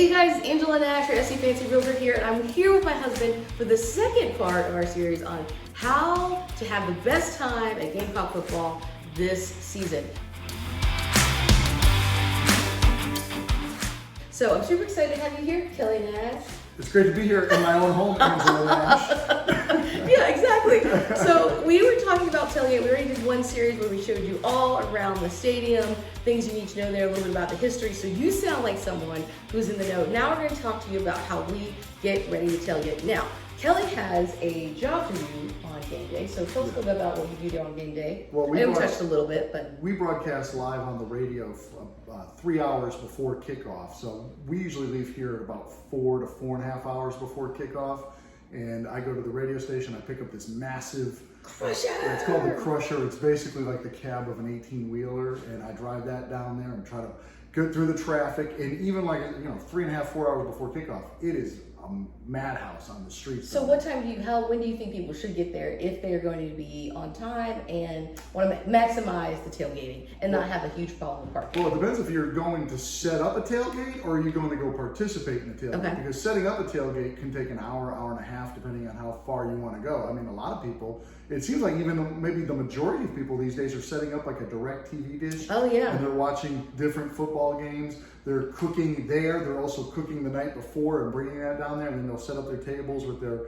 Hey guys, it's Angela Nash, your SC Fancy Realtor here, and I'm here with my husband for the second part of our series on how to have the best time at Gamecock football this season. So I'm super excited to have you here, Kelly Nash. It's great to be here in my own home, Angela Nash. Yeah, exactly. So we were talking about tailgate. We already did one series where we showed you all around the stadium, things you need to know there, a little bit about the history. So you sound like someone who's in the know. Now we're going to talk to you about how we get ready to tailgate. Now, Kelly has a job to do on game day. So tell us a little bit about what you do there on game day. Well, I know we touched a little bit, but we broadcast live on the radio 3 hours before kickoff. So we usually leave here at about 4 to 4.5 hours before kickoff. And I go to the radio station, I pick up this massive Crusher. It's called the Crusher. It's basically like the cab of an 18-wheeler, and I drive that down there and try to go through the traffic. And even 3.5, 4 hours before kickoff, it is a madhouse on the streets. So when do you think people should get there if they're going to be on time and want to maximize the tailgating and not have a huge problem with parking? Well, it depends if you're going to set up a tailgate or you're going to go participate in a tailgate. Okay. Because setting up a tailgate can take an hour, hour and a half, depending on how far you want to go. I mean, a lot of people, it seems like even maybe the majority of people these days are setting up like a direct TV dish. Oh, yeah. And they're watching different football games. They're cooking there. They're also cooking the night before and bringing that down there. And then they'll set up their tables with their,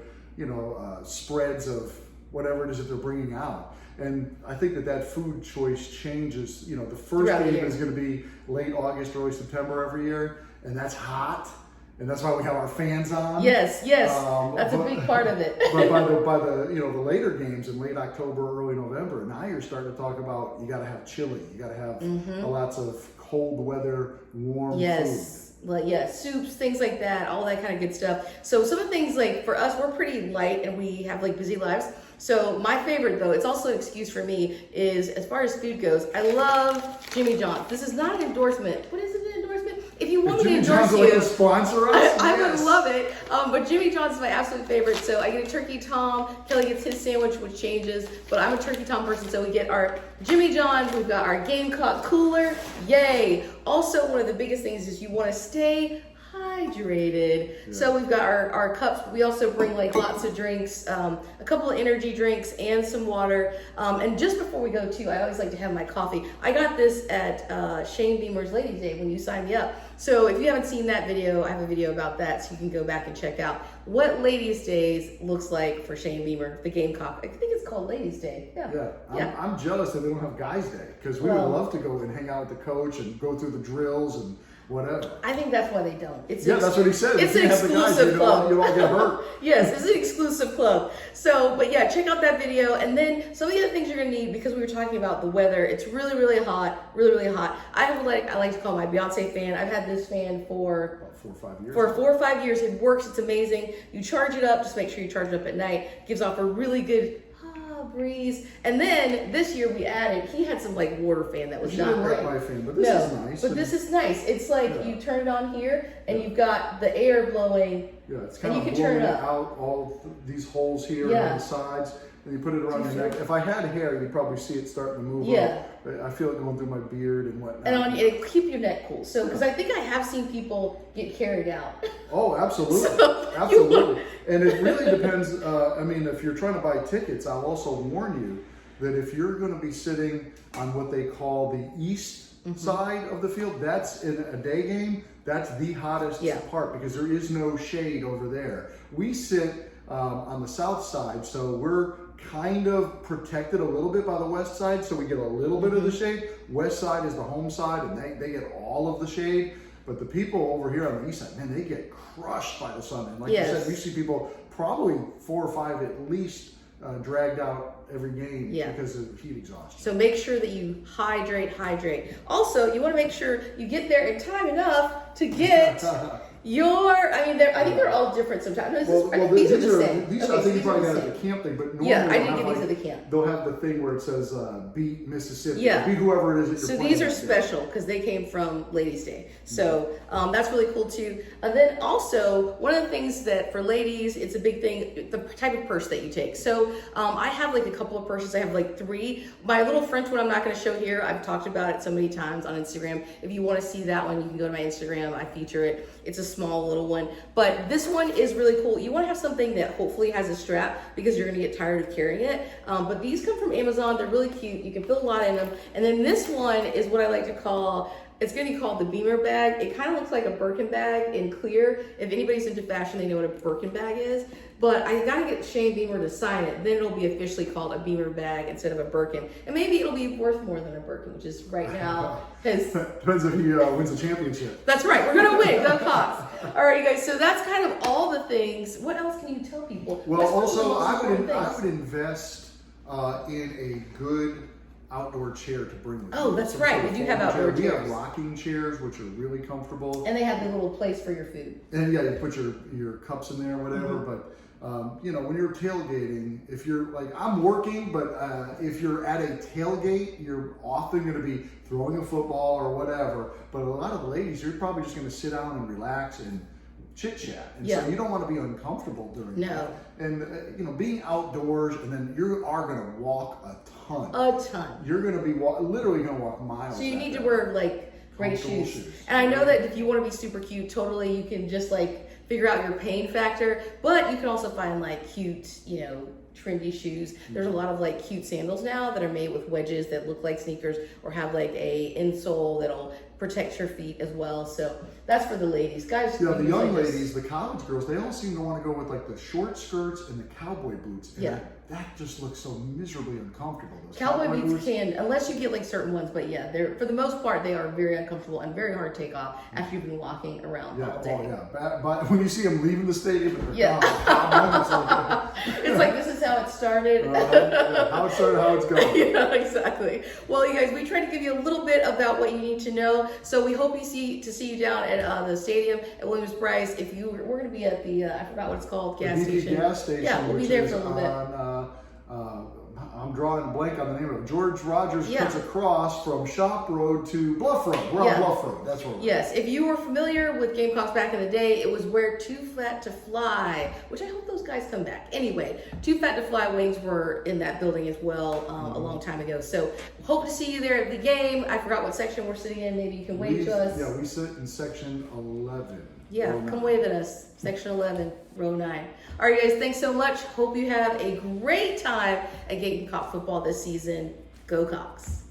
spreads of whatever it is that they're bringing out. And I think that food choice changes. The first game is going to be late August, early September every year. And that's hot. And that's why we have our fans on. Yes, that's a big part of it. But by the later games in late October, early November, now you're starting to talk about you got to have chili, you got to have lots of cold weather, warm food. Soups, things like that, all that kind of good stuff. So some of the things, like for us, we're pretty light and we have like busy lives. So my favorite, though, it's also an excuse for me, is as far as food goes, I love Jimmy John's. This is not an endorsement. What is it, an endorsement? If you want me to endorse you, like to sponsor us? I would love it. But Jimmy John's is my absolute favorite. So I get a turkey tom. Kelly gets his sandwich, which changes. But I'm a turkey tom person, so we get our Jimmy John's. We've got our Gamecock cooler. Yay! Also, one of the biggest things is you want to stay hydrated. Yeah. So we've got our cups. We also bring like lots of drinks, a couple of energy drinks and some water. And just before we go too, I always like to have my coffee. I got this at Shane Beamer's Ladies Day when you signed me up. So if you haven't seen that video, I have a video about that, so you can go back and check out what Ladies Days looks like for Shane Beamer, the Gamecock. I think it's called Ladies Day. Yeah. I'm jealous that they don't have Guys Day, because we would love to go and hang out with the coach and go through the drills and whatever. I think that's why they don't. That's what he said. It's an exclusive club. You don't get hurt. Yes, it's an exclusive club. So, but yeah, check out that video. And then some of the other things you're gonna need, because we were talking about the weather, it's really, really hot, really, really hot. I like to call my Beyonce fan. I've had this fan for about 4 or 5 years. For 4 or 5 years. It works, it's amazing. You charge it up, just make sure you charge it up at night. Gives off a really good breeze. And then this year we added, he had some like water fan that was not great. My fan, but this is nice. But this is nice. It's like you turn it on here and you've got the air blowing. Yeah, it's kind and of you can turn it up. out all these holes here on the sides. And you put it around your neck. If I had hair, you'd probably see it starting to move up. I feel it going through my beard and whatnot. And it keep your neck cool. So, because I think I have seen people get carried out. Oh, absolutely. Absolutely. And it really depends. If you're trying to buy tickets, I'll also warn you that if you're going to be sitting on what they call the east side of the field, that's in a day game, that's the hottest part, because there is no shade over there. We sit on the south side, so we're kind of protected a little bit by the west side, so we get a little bit of the shade. West side is the home side, and they get all of the shade. But the people over here on the east side, man, they get crushed by the sun. And like you said, we see people probably 4 or 5 at least dragged out every game because of heat exhaustion. So make sure that you hydrate. Also, you want to make sure you get there in time enough to get I think they're all different sometimes. These are the same. These I think you probably got at the camp thing, but normally I didn't get these at the camp. They'll have the thing where it says beat Mississippi, beat whoever it is that you're playing. So these are special because they came from Ladies Day. So that's really cool too. And then also, one of the things that for ladies, it's a big thing, the type of purse that you take. So I have like a couple of purses. I have like 3. My little French one I'm not going to show here. I've talked about it so many times on Instagram. If you want to see that one, you can go to my Instagram. I feature it. It's a small little one. But this one is really cool. You want to have something that hopefully has a strap because you're going to get tired of carrying it. But these come from Amazon. They're really cute. You can fit a lot in them. And then this one is what I like to call, it's going to be called the Beamer bag. It kind of looks like a Birkin bag in clear. If anybody's into fashion, they know what a Birkin bag is. But I got to get Shane Beamer to sign it. Then it'll be officially called a Beamer bag instead of a Birkin. And maybe it'll be worth more than a Birkin, which is right now. Depends if he wins a championship. That's right. We're going to win. Go Cox. All right, you guys. So that's kind of all the things. What else can you tell people? Well, also, I would invest in a good outdoor chair to bring with you. Oh, that's right. We do have outdoor chairs. We have rocking chairs, which are really comfortable. And they have the little place for your food. And yeah, you put your cups in there or whatever. But you know, when you're tailgating, if you're like, I'm working, but if you're at a tailgate, you're often going to be throwing a football or whatever. But a lot of the ladies, you're probably just going to sit down and relax and chit chat, and so you don't want to be uncomfortable during that. And you know, being outdoors, and then you are going to walk a ton. You're going to be literally going to walk miles. So you need to wear like great shoes. And I know that if you want to be super cute, totally, you can just like figure out your pain factor. But you can also find like cute, you know, trendy shoes. There's a lot of like cute sandals now that are made with wedges that look like sneakers or have like a insole that'll protect your feet as well. So that's for the ladies. Guys, yeah, the young ladies, the college girls, they all seem to want to go with like the short skirts and the cowboy boots. And that just looks so miserably uncomfortable. Those cowboy boots can, unless you get like certain ones, but yeah, they're, for the most part, they are very uncomfortable and very hard to take off after you've been walking around all day. But when you see them leaving the stadium, it's like, this is how it started. How it started, how it's going. Yeah, exactly. Well, you guys, we try to give you a little bit about what you need to know. So we hope to see you down at the stadium at Williams-Brice. If you, we're going to be at the I forgot what it's called, gas station. Gas station. Yeah, we'll be there for a little bit. I'm drawing a blank on the name of it. George Rogers cuts across from Shop Road to Bluff Road. We're on Bluff Road. That's where we're Yes, if you were familiar with Gamecocks back in the day, it was where Too Fat to Fly, which I hope those guys come back. Anyway, Too Fat to Fly wings were in that building as well a long time ago. So hope to see you there at the game. I forgot what section we're sitting in. Maybe you can wave to us. Yeah, we sit in section 11. Yeah, come wave at us. Section 11, row 9. All right, guys, thanks so much. Hope you have a great time at Gamecock football this season. Go Cox.